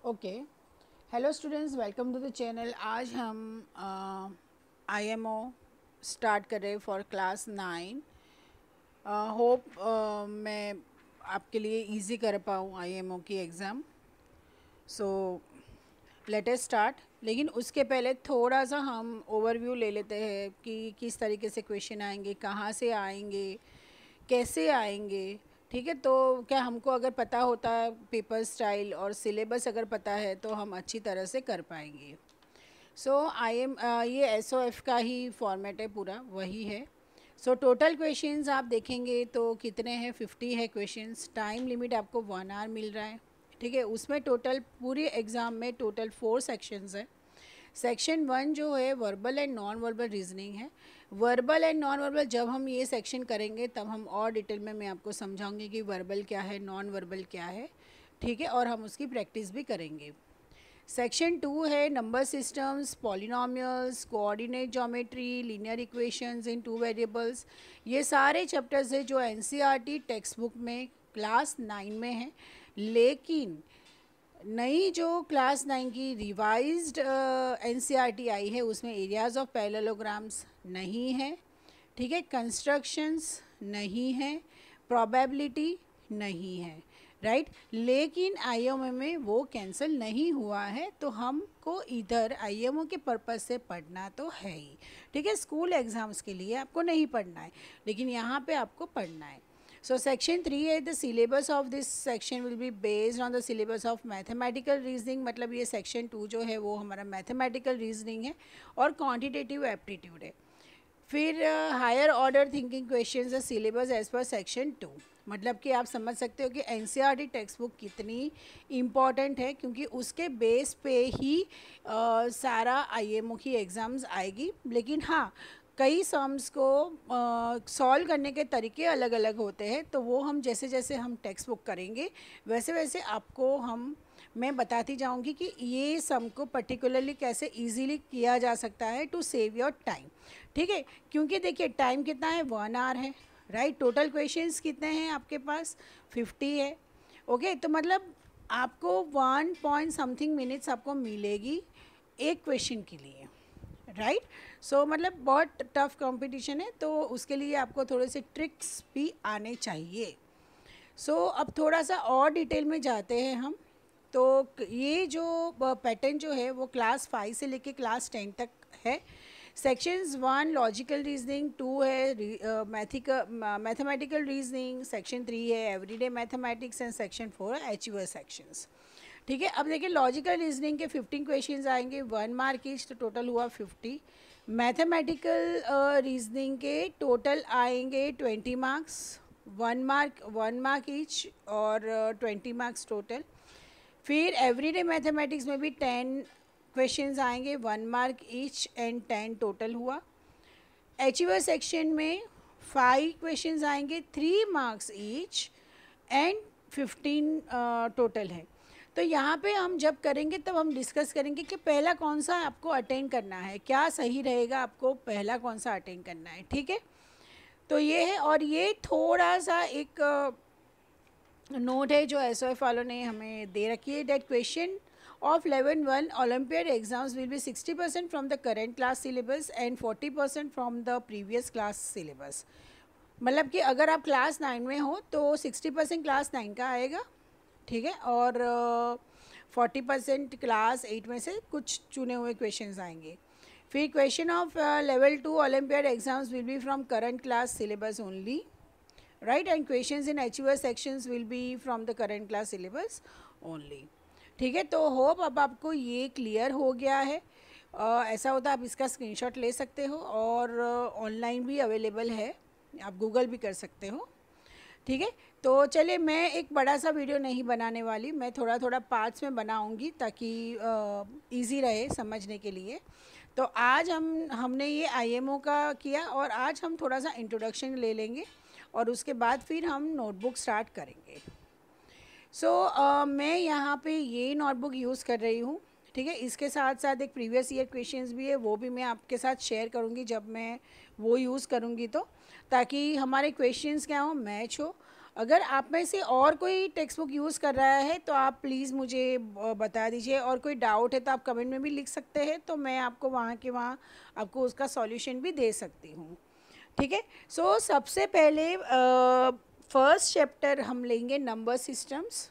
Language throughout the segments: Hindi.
Okay, hello students, welcome to the channel. आज हम आईएमओ स्टार्ट कर रहे हैं फॉर क्लास 9। होप मैं आपके लिए इजी कर पाऊँ आईएमओ की exam. So let us start. लेकिन उसके पहले थोड़ा सा हम ओवरव्यू ले लेते हैं कि किस तरीके से क्वेश्चन आएंगे, कहाँ से आएंगे, कैसे आएंगे। ठीक है, तो क्या हमको अगर पता होता है पेपर स्टाइल और सिलेबस अगर पता है तो हम अच्छी तरह से कर पाएंगे। सो आई एम ये एसओएफ का ही फॉर्मेट है, पूरा वही है। सो टोटल क्वेश्चंस आप देखेंगे तो कितने हैं, 50 है क्वेश्चंस। टाइम लिमिट आपको 1 आवर मिल रहा है। ठीक है, उसमें टोटल पूरे एग्ज़ाम में टोटल 4 सेक्शंस है। सेक्शन 1 जो है verbal and non verbal reasoning है। वर्बल एंड नॉन वर्बल जब हम ये सेक्शन करेंगे तब हम और डिटेल में मैं आपको समझाऊंगी कि वर्बल क्या है, नॉन वर्बल क्या है। ठीक है, और हम उसकी प्रैक्टिस भी करेंगे। सेक्शन 2 है number systems, polynomials, coordinate geometry, linear equations इन 2 वेरिएबल्स। ये सारे चैप्टर्स है जो एनसीईआरटी टेक्स्ट बुक में क्लास 9 में है। लेकिन नई जो क्लास 9 की रिवाइज्ड एनसीईआरटी आई है उसमें एरियाज ऑफ पैरेललोग्राम्स नहीं है। ठीक है, कंस्ट्रक्शंस नहीं है, प्रोबेबिलिटी नहीं है, राइट। लेकिन आईएमओ में वो कैंसिल नहीं हुआ है, तो हमको इधर आईएमओ के पर्पज़ से पढ़ना तो है ही। ठीक है, स्कूल एग्ज़ाम्स के लिए आपको नहीं पढ़ना है, लेकिन यहाँ पे आपको पढ़ना है। So section 3 है, the syllabus of this section will be based on the syllabus of mathematical reasoning। मतलब ये section 2 जो है वो हमारा mathematical reasoning है और quantitative aptitude है। फिर हायर ऑर्डर थिंकिंग क्वेश्चंस है सिलेबस एज पर सेक्शन 2। मतलब कि आप समझ सकते हो कि एनसीईआरटी टेक्स्ट बुक कितनी इम्पॉर्टेंट है, क्योंकि उसके बेस पे ही सारा आईएमओ की एग्ज़ाम्स आएगी। लेकिन हाँ, कई सम्स को सॉल्व करने के तरीके अलग अलग होते हैं, तो वो हम जैसे जैसे हम टेक्स्ट बुक करेंगे वैसे वैसे आपको मैं बताती जाऊंगी कि ये सम को पर्टिकुलरली कैसे इजीली किया जा सकता है टू सेव योर टाइम। ठीक है, क्योंकि देखिए टाइम कितना है, 1 आवर है, राइट। टोटल क्वेश्चंस कितने हैं आपके पास, 50 है। ओके, तो मतलब आपको 1 पॉइंट समथिंग मिनट्स आपको मिलेगी एक क्वेश्चन के लिए, राइट। सो मतलब बहुत टफ कंपटीशन है, तो उसके लिए आपको थोड़े से ट्रिक्स भी आने चाहिए। अब थोड़ा सा और डिटेल में जाते हैं हम। तो ये जो पैटर्न जो है वो क्लास 5 से लेके क्लास 10 तक है। सेक्शंस 1 लॉजिकल रीजनिंग, 2 है मैथमेटिकल रीजनिंग, सेक्शन 3 है एवरीडे मैथमेटिक्स एंड सेक्शन 4 है अचीवर सेक्शंस। ठीक है, अब देखिए लॉजिकल रीजनिंग के 15 क्वेश्चंस आएंगे, 1 मार्क ईच, तो टोटल हुआ 50। मैथमेटिकल रीजनिंग के टोटल आएंगे 20 मार्क्स, 1 मार्क ईच और 20 मार्क्स टोटल। फिर एवरीडे मैथमेटिक्स में भी 10 क्वेश्चंस आएंगे, 1 मार्क ईच एंड 10 टोटल हुआ। अचीवर सेक्शन में 5 क्वेश्चंस आएंगे, 3 मार्क्स ईच एंड 15 टोटल है। तो यहाँ पे हम जब करेंगे तब हम डिस्कस करेंगे कि पहला कौन सा आपको अटेंड करना है, क्या सही रहेगा, आपको पहला कौन सा अटेंड करना है। ठीक है, तो ये है। और ये थोड़ा सा एक नोट है जो एसओएफ वालों ने हमें दे रखी है, that question of level 1 olympiad exams will be 60% from the current class syllabus and 40% from the previous class syllabus. मतलब कि अगर आप क्लास 9 में हो तो 60% क्लास 9 का आएगा, ठीक है, और 40% क्लास 8 में से कुछ चुने हुए क्वेश्चंस आएंगे। फिर question of level 2 olympiad exams will B from current class syllabus only, right, and questions in achiever sections will be from the current class syllabus only. ठीक है, तो होप अब आपको ये क्लियर हो गया है। ऐसा होता आप इसका स्क्रीनशॉट ले सकते हो और ऑनलाइन भी अवेलेबल है, आप गूगल भी कर सकते हो। ठीक है, तो चलिए मैं एक बड़ा सा वीडियो नहीं बनाने वाली, मैं थोड़ा थोड़ा पार्ट्स में बनाऊंगी ताकि इजी रहे समझने के लिए। तो आज हमने ये आईएमओ का किया और आज हम थोड़ा सा इंट्रोडक्शन ले लेंगे और उसके बाद फिर हम नोटबुक स्टार्ट करेंगे। मैं यहाँ पे ये नोटबुक यूज़ कर रही हूँ। ठीक है, इसके साथ साथ एक प्रीवियस ईयर क्वेश्चंस भी है, वो भी मैं आपके साथ शेयर करूँगी जब मैं वो यूज़ करूँगी, तो ताकि हमारे क्वेश्चंस क्या हो, मैच हो। अगर आप में से और कोई टेक्स्ट बुक यूज़ कर रहा है तो आप प्लीज़ मुझे बता दीजिए, और कोई डाउट है तो आप कमेंट में भी लिख सकते हैं, तो मैं आपको वहाँ के वहाँ आपको उसका सॉल्यूशन भी दे सकती हूँ। ठीक है। सो सबसे पहले फर्स्ट चैप्टर हम लेंगे नंबर सिस्टम्स।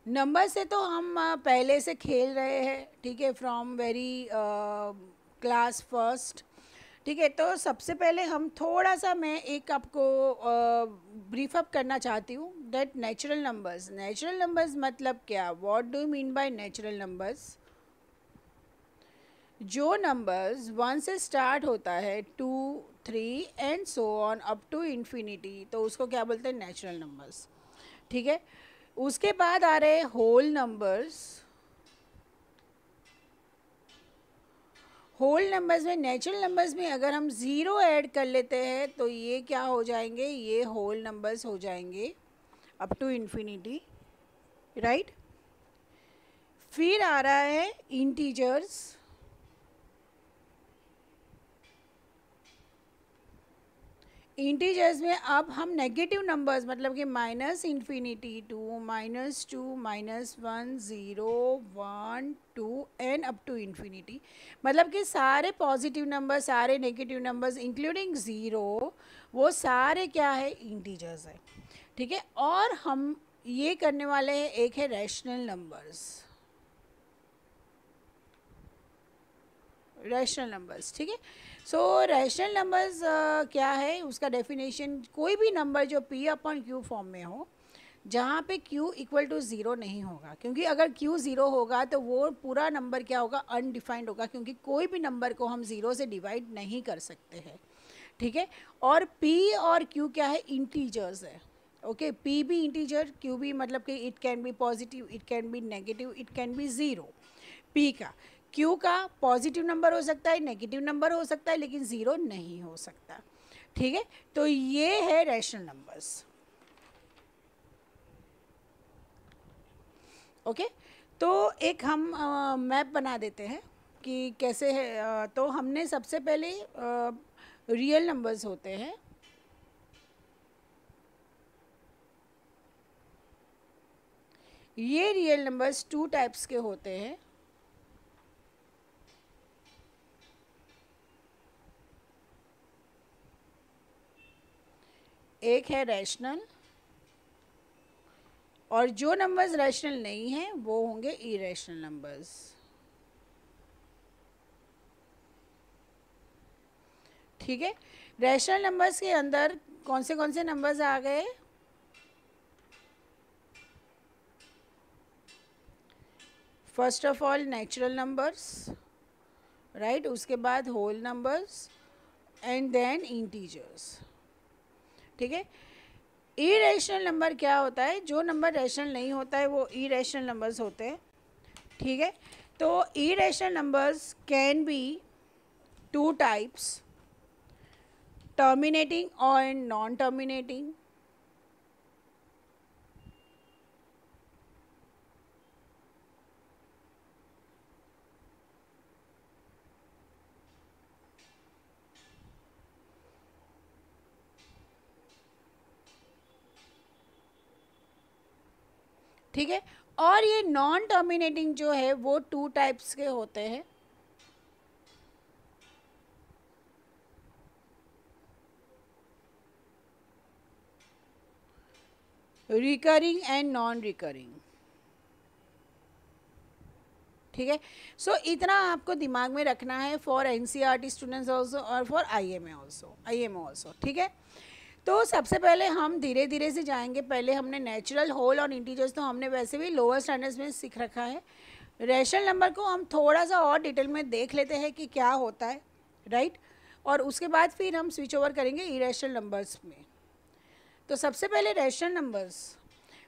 नंबर से तो हम पहले से खेल रहे हैं, ठीक है, फ्रॉम वेरी क्लास फर्स्ट। ठीक है, तो सबसे पहले हम थोड़ा सा, मैं एक आपको ब्रीफ अप करना चाहती हूँ that natural numbers. Natural numbers मतलब क्या, what do you mean by natural numbers? जो नंबर्स वन से स्टार्ट होता है, 2, 3 and so on up to infinity, तो उसको क्या बोलते हैं, नेचुरल नंबर्स। ठीक है। उसके बाद आ रहे होल नंबर्स। होल नंबर्स में, नेचुरल नंबर्स में अगर हम ज़ीरो ऐड कर लेते हैं तो ये क्या हो जाएंगे, ये होल नंबर्स हो जाएंगे अप टू इन्फिनिटी, राइट। फिर आ रहा है इंटीजर्स। इंटीजर्स में अब हम नेगेटिव नंबर्स, मतलब कि minus infinity to, -2, -1, 0, 1, 2 and up to infinity, मतलब कि सारे पॉजिटिव नंबर, सारे नेगेटिव नंबर्स इंक्लूडिंग ज़ीरो, वो सारे क्या है, इंटीजर्स है। ठीक है। और हम ये करने वाले हैं, एक है रैशनल नंबर्स। रैशनल नंबर्स, ठीक है। सो रैशनल नंबर्स क्या है, उसका डेफिनेशन, कोई भी नंबर जो p अपॉन क्यू फॉर्म में हो, जहाँ पे q इक्वल टू ज़ीरो नहीं होगा, क्योंकि अगर q ज़ीरो होगा तो वो पूरा नंबर क्या होगा, अनडिफाइंड होगा, क्योंकि कोई भी नंबर को हम ज़ीरो से डिवाइड नहीं कर सकते हैं। ठीक है। और p और q क्या है, इंटीजर्स है। ओके, p भी इंटीजर, q भी, मतलब कि it can be positive, it can be negative, it can be zero. p का, q का पॉजिटिव नंबर हो सकता है, नेगेटिव नंबर हो सकता है, लेकिन ज़ीरो नहीं हो सकता। ठीक है। तो ये है रैशनल नंबर्स। ओके। तो एक हम मैप बना देते हैं कि कैसे है। तो हमने सबसे पहले रियल नंबर्स होते हैं, ये रियल नंबर्स टू टाइप्स के होते हैं। एक है रैशनल, और जो नंबर्स रैशनल नहीं हैं वो होंगे इरेशनल नंबर्स। ठीक है। रैशनल नंबर्स के अंदर कौन से नंबर्स आ गए, first of all natural numbers, right, उसके बाद whole numbers and then integers. ठीक है। इरेशनल नंबर क्या होता है, जो नंबर रैशनल नहीं होता है वो इरेशनल नंबर्स होते हैं। ठीक है। तो irrational numbers can be two types, terminating और नॉन टर्मिनेटिंग। ठीक है। और ये नॉन टर्मिनेटिंग जो है वो टू टाइप्स के होते हैं, रिकरिंग एंड नॉन रिकरिंग। ठीक है। सो इतना आपको दिमाग में रखना है फॉर एनसीईआरटी स्टूडेंट्स ऑल्सो और फॉर आईएमओ ऑल्सो। ठीक है। तो सबसे पहले हम धीरे धीरे से जाएंगे। पहले हमने नेचुरल, होल और इंटीजर्स तो हमने वैसे भी लोअर स्टैंडर्ड्स में सीख रखा है। रैशनल नंबर को हम थोड़ा सा और डिटेल में देख लेते हैं कि क्या होता है, राइट। और उसके बाद फिर हम स्विच ओवर करेंगे इरेशनल नंबर्स में। तो सबसे पहले रैशनल नंबर्स।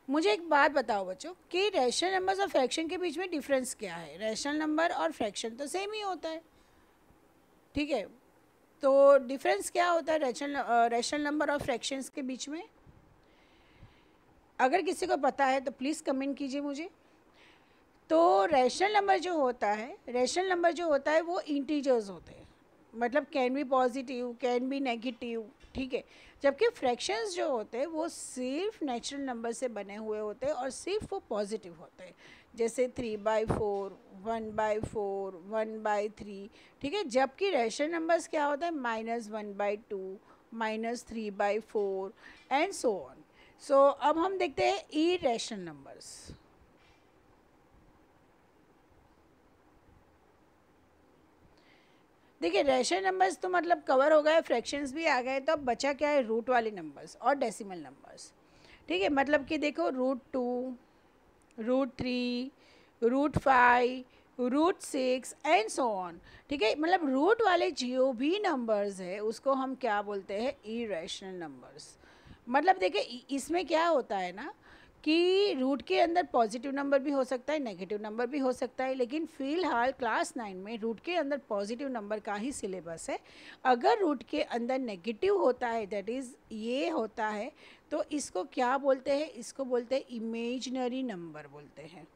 मुझे एक बात बताओ बच्चों कि रैशनल नंबर्स और फ्रैक्शन के बीच में डिफरेंस क्या है। रैशनल नंबर और फ्रैक्शन तो सेम ही होता है, ठीक है। तो डिफरेंस क्या होता है रैशनल नंबर और फ्रैक्शंस के बीच में? अगर किसी को पता है तो प्लीज़ कमेंट कीजिए मुझे। तो रैशनल नंबर जो होता है वो इंटीजर्स होते हैं, मतलब can be positive, can be negative, ठीक है। जबकि फ्रैक्शंस जो होते हैं वो सिर्फ नेचुरल नंबर से बने हुए होते हैं और सिर्फ वो पॉजिटिव होते हैं, जैसे 3/4, 1/4, 1/3, ठीक है। जबकि रैशनल नंबर्स क्या होता है, -1/2, -3/4 एंड सो ऑन। सो अब हम देखते हैं इरेशनल नंबर्स। देखिए रैशनल नंबर्स तो मतलब कवर हो गए, फ्रैक्शंस भी आ गए, तो अब बचा क्या है, रूट वाले नंबर्स और डेसिमल नंबर्स, ठीक है। मतलब कि देखो √2, √3, √5, √6 एंड सो ऑन, ठीक है। मतलब रूट वाले जो भी नंबर्स है उसको हम क्या बोलते हैं, इरेशनल नंबर्स। मतलब देखिए इसमें क्या होता है ना कि रूट के अंदर पॉजिटिव नंबर भी हो सकता है, नेगेटिव नंबर भी हो सकता है, लेकिन फ़िलहाल क्लास 9 में रूट के अंदर पॉजिटिव नंबर का ही सिलेबस है। अगर रूट के अंदर नेगेटिव होता है, दैट इज़ ये होता है, तो इसको क्या बोलते हैं, इसको बोलते हैं इमेजिनरी नंबर बोलते हैं,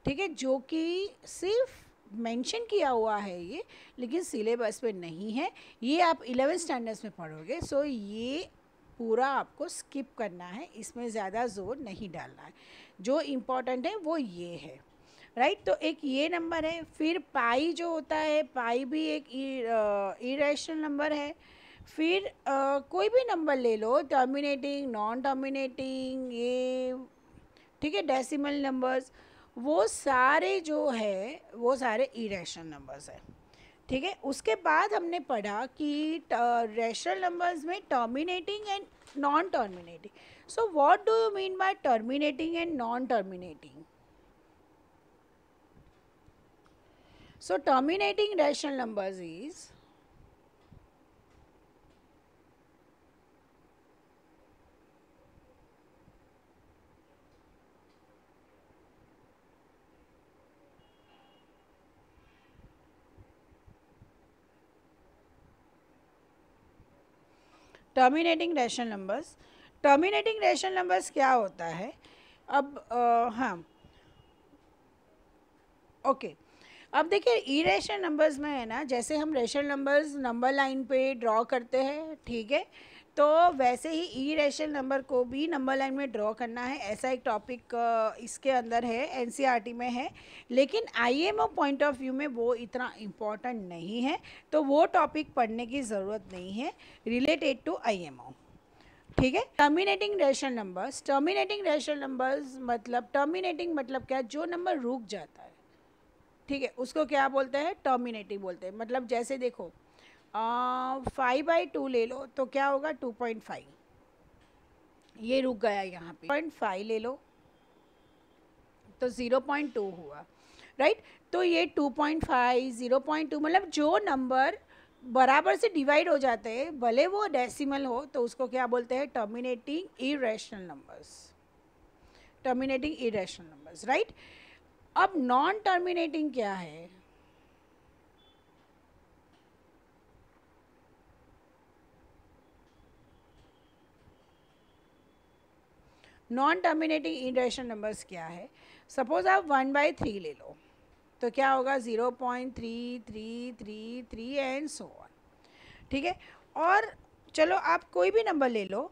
ठीक है। जो कि सिर्फ मेंशन किया हुआ है ये, लेकिन सिलेबस में नहीं है, ये आप 11th स्टैंडर्ड्स में पढ़ोगे। सो ये पूरा आपको स्किप करना है, इसमें ज़्यादा जोर नहीं डालना है, जो इम्पोर्टेंट है वो ये है, राइट। तो एक ये नंबर है। फिर पाई जो होता है, पाई भी एक इरेशनल नंबर है। फिर कोई भी नंबर ले लो, टर्मिनेटिंग, नॉन टर्मिनेटिंग, ये, ठीक है, डेसिमल नंबर्स, वो सारे जो है वो सारे इरेशनल नंबर्स है, ठीक है। उसके बाद हमने पढ़ा कि रैशनल नंबर्स में terminating and non terminating. So what do you mean bye terminating and non terminating? So terminating rational numbers is terminating rational numbers. Terminating rational numbers क्या होता है, अब हाँ, ओके। अब देखिए इरेशनल नंबर्स में है ना, जैसे हम रेशनल नंबर्स नंबर लाइन पे ड्रॉ करते हैं, ठीक है, तो वैसे ही इरेशनल नंबर को भी नंबर लाइन में ड्रॉ करना है। ऐसा एक टॉपिक इसके अंदर है, एनसीईआरटी में है, लेकिन आईएमओ पॉइंट ऑफ व्यू में वो इतना इम्पोर्टेंट नहीं है, तो वो टॉपिक पढ़ने की ज़रूरत नहीं है रिलेटेड टू आईएमओ, ठीक है। टर्मिनेटिंग रैशनल नंबर्स मतलब, टर्मिनेटिंग मतलब क्या, जो नंबर रुक जाता है, ठीक है, उसको क्या बोलते हैं, टर्मिनेटिंग बोलते हैं। मतलब जैसे देखो 5/2 ले लो तो क्या होगा, 2.5, ये रुक गया यहाँ पे। 0.5 ले लो तो 0.2 हुआ, राइट। तो ये 2.5, 0.2, मतलब जो नंबर बराबर से डिवाइड हो जाते हैं, भले वो डेसिमल हो, तो उसको क्या बोलते हैं, टर्मिनेटिंग इरेशनल नंबर्स, राइट। अब नॉन टर्मिनेटिंग क्या है, नॉन टर्मिनेटिंग इरेशनल नंबर्स क्या है। सपोज आप 1/3 ले लो तो क्या होगा, 0.3333 एंड सो ऑन, ठीक है। और चलो आप कोई भी नंबर ले लो,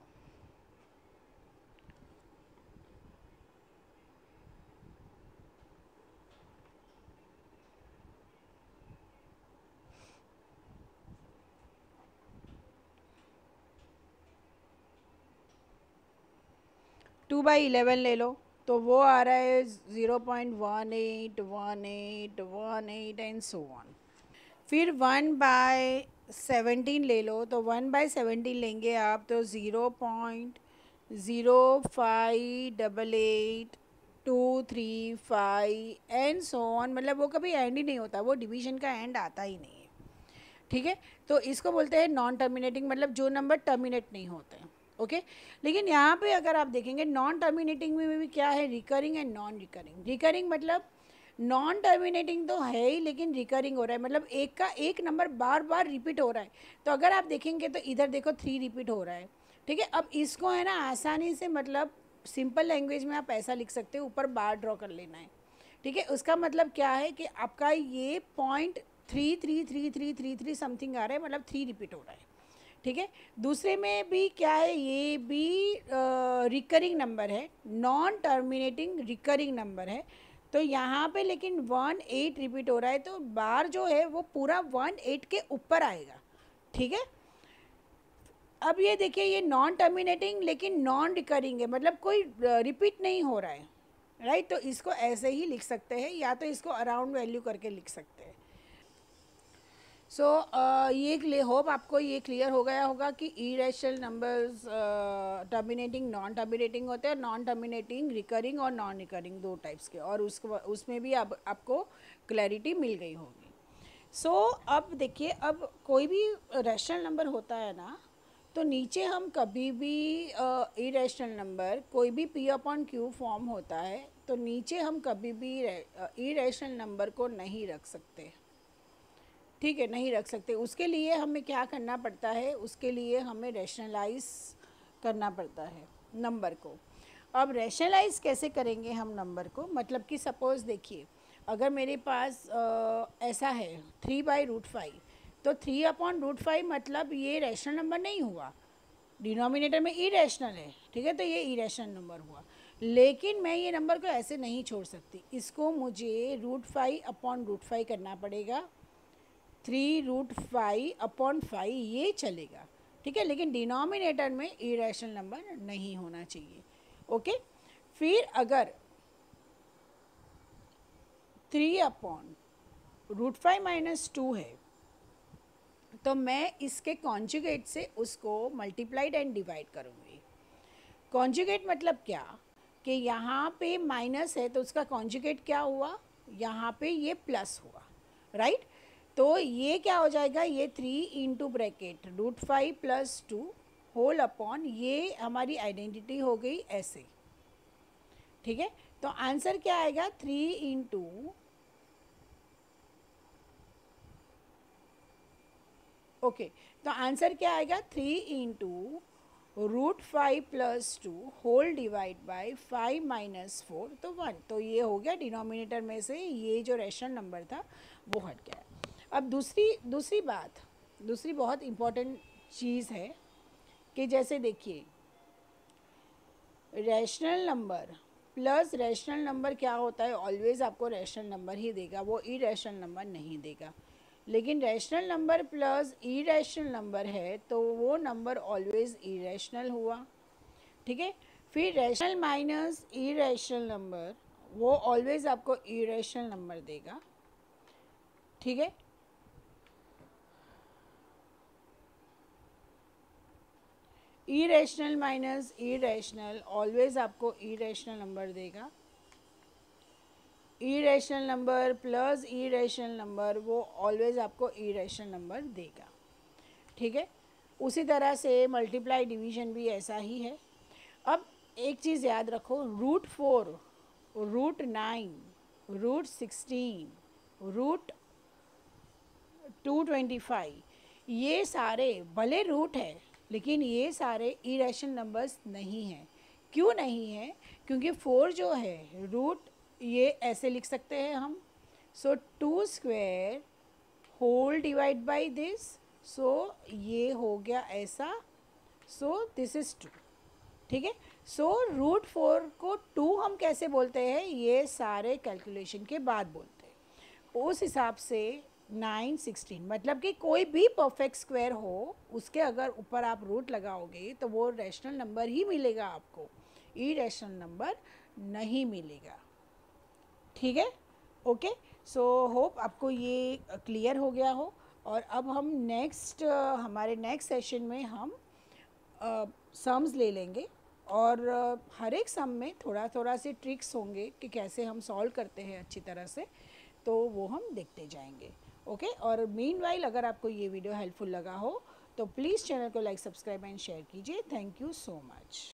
टू बाई 11 ले लो तो वो आ रहा है 0.181818 एंड सो ऑन। फिर 1/17 ले लो तो 1/17 लेंगे आप तो 0.058823 एंड सो ऑन, मतलब वो कभी एंड ही नहीं होता, वो डिवीजन का एंड आता ही नहीं है, ठीक है। तो इसको बोलते हैं नॉन टर्मिनेटिंग, मतलब जो नंबर टर्मिनेट नहीं होते हैं, ओके। लेकिन यहाँ पे अगर आप देखेंगे नॉन टर्मिनेटिंग में भी क्या है, recurring and non recurring. Recurring मतलब नॉन टर्मिनेटिंग तो है ही, लेकिन रिकरिंग हो रहा है, मतलब एक का एक नंबर बार बार रिपीट हो रहा है। तो अगर आप देखेंगे तो इधर देखो 3 रिपीट हो रहा है, ठीक है। अब इसको है ना आसानी से, मतलब सिंपल लैंग्वेज में आप ऐसा लिख सकते हो, ऊपर बार ड्रॉ कर लेना है, ठीक है, उसका मतलब क्या है कि आपका ये 0.333333 समथिंग आ रहा है, मतलब 3 रिपीट हो रहा है। ठीक है, दूसरे में भी क्या है, ये भी रिकरिंग नंबर है, नॉन टर्मिनेटिंग रिकरिंग नंबर है। तो यहाँ पे लेकिन 1 8 रिपीट हो रहा है, तो बार जो है वो पूरा 1 8 के ऊपर आएगा। ठीक है, अब ये देखिए, ये नॉन टर्मिनेटिंग लेकिन नॉन रिकरिंग है, मतलब कोई रिपीट नहीं हो रहा है, राइट। तो इसको ऐसे ही लिख सकते हैं, या तो इसको अराउंड वैल्यू करके लिख सकते हैं। सो ये होप आपको ये क्लियर हो गया होगा कि irrational numbers terminating non terminating होते हैं, नॉन टर्मिनेटिंग रिकरिंग और नॉन रिकरिंग, 2 टाइप्स के, और उसमें भी अब आपको क्लैरिटी मिल गई होगी। सो अब देखिए, अब कोई भी रैशनल नंबर होता है ना, तो नीचे हम कभी भी इरेशनल नंबर, कोई भी P अपॉन Q फॉर्म होता है, तो नीचे हम कभी भी इरेशनल नंबर को नहीं रख सकते। ठीक है, नहीं रख सकते। उसके लिए हमें क्या करना पड़ता है, उसके लिए हमें रैशनलाइज करना पड़ता है नंबर को। अब रैशनलाइज कैसे करेंगे हम नंबर को, मतलब कि सपोज़ देखिए, अगर मेरे पास ऐसा है 3/√5, तो 3/√5 मतलब ये रैशनल नंबर नहीं हुआ, डिनोमिनेटर में इरेशनल है। ठीक है, तो ये इरेशनल नंबर हुआ, लेकिन मैं ये नंबर को ऐसे नहीं छोड़ सकती, इसको मुझे √5/√5 करना पड़ेगा। 3√5/5 ये चलेगा। ठीक है, लेकिन डिनोमिनेटर में इरेशनल नंबर नहीं होना चाहिए। ओके, फिर अगर 3/√5 - 2 है, तो मैं इसके कॉन्जुगेट से उसको मल्टीप्लाइड एंड डिवाइड करूँगी। कॉन्जुगेट मतलब क्या, कि यहाँ पे माइनस है तो उसका कॉन्जुगेट क्या हुआ, यहाँ पे ये प्लस हुआ, राइट। तो ये क्या हो जाएगा, ये 3 × √5 + 2 होल अपॉन, ये हमारी आइडेंटिटी हो गई ऐसे। ठीक है, तो आंसर क्या आएगा, 3 × ओके, तो आंसर क्या आएगा, 3 × √5 + 2 होल डिवाइड बाय 5 - 4, तो 1। तो ये हो गया, डिनोमिनेटर में से ये जो रैशनल नंबर था वो हट गया। अब दूसरी बहुत इम्पॉर्टेंट चीज़ है कि जैसे देखिए, rational number plus rational number क्या होता है, ऑलवेज़ आपको रैशनल नंबर ही देगा, वो इरेशनल नंबर नहीं देगा। लेकिन rational number plus irrational number है तो वो नंबर ऑलवेज़ इरेशनल हुआ। ठीक है, फिर रैशनल माइनस इरेशनल नंबर, वो ऑलवेज़ आपको इरेशनल नंबर देगा। ठीक है, इरेशनल माइनस इरेशनल ऑलवेज़ आपको इरेशनल नंबर देगा। Irrational number plus irrational number, वो ऑलवेज़ आपको इरेशनल नंबर देगा। ठीक है, उसी तरह से मल्टीप्लाई डिवीजन भी ऐसा ही है। अब एक चीज़ याद रखो, √4, √9, √16, √225, ये सारे भले रूट है, लेकिन ये सारे इरेशनल नंबर्स नहीं हैं। क्यों नहीं है, क्योंकि 4 जो है रूट, ये ऐसे लिख सकते हैं हम, सो 2² होल डिवाइड बाई दिस, सो ये हो गया ऐसा, सो दिस इज़ 2। ठीक है, सो √4 को 2 हम कैसे बोलते हैं, ये सारे कैलकुलेशन के बाद बोलते हैं। उस हिसाब से 9 16, मतलब कि कोई भी परफेक्ट स्क्वायर हो, उसके अगर ऊपर आप रूट लगाओगे तो वो रैशनल नंबर ही मिलेगा आपको, इरेशनल नंबर नहीं मिलेगा। ठीक है, ओके। सो होप आपको ये क्लियर हो गया हो। और अब हम हमारे नेक्स्ट सेशन में हम सम्स ले लेंगे, और हर एक सम में थोड़ा थोड़ा से ट्रिक्स होंगे कि कैसे हम सॉल्व करते हैं अच्छी तरह से, तो वो हम देखते जाएंगे। ओके, और मीनवाइल अगर आपको ये वीडियो हेल्पफुल लगा हो तो प्लीज़ चैनल को लाइक, सब्सक्राइब एंड शेयर कीजिए। Thank you so much.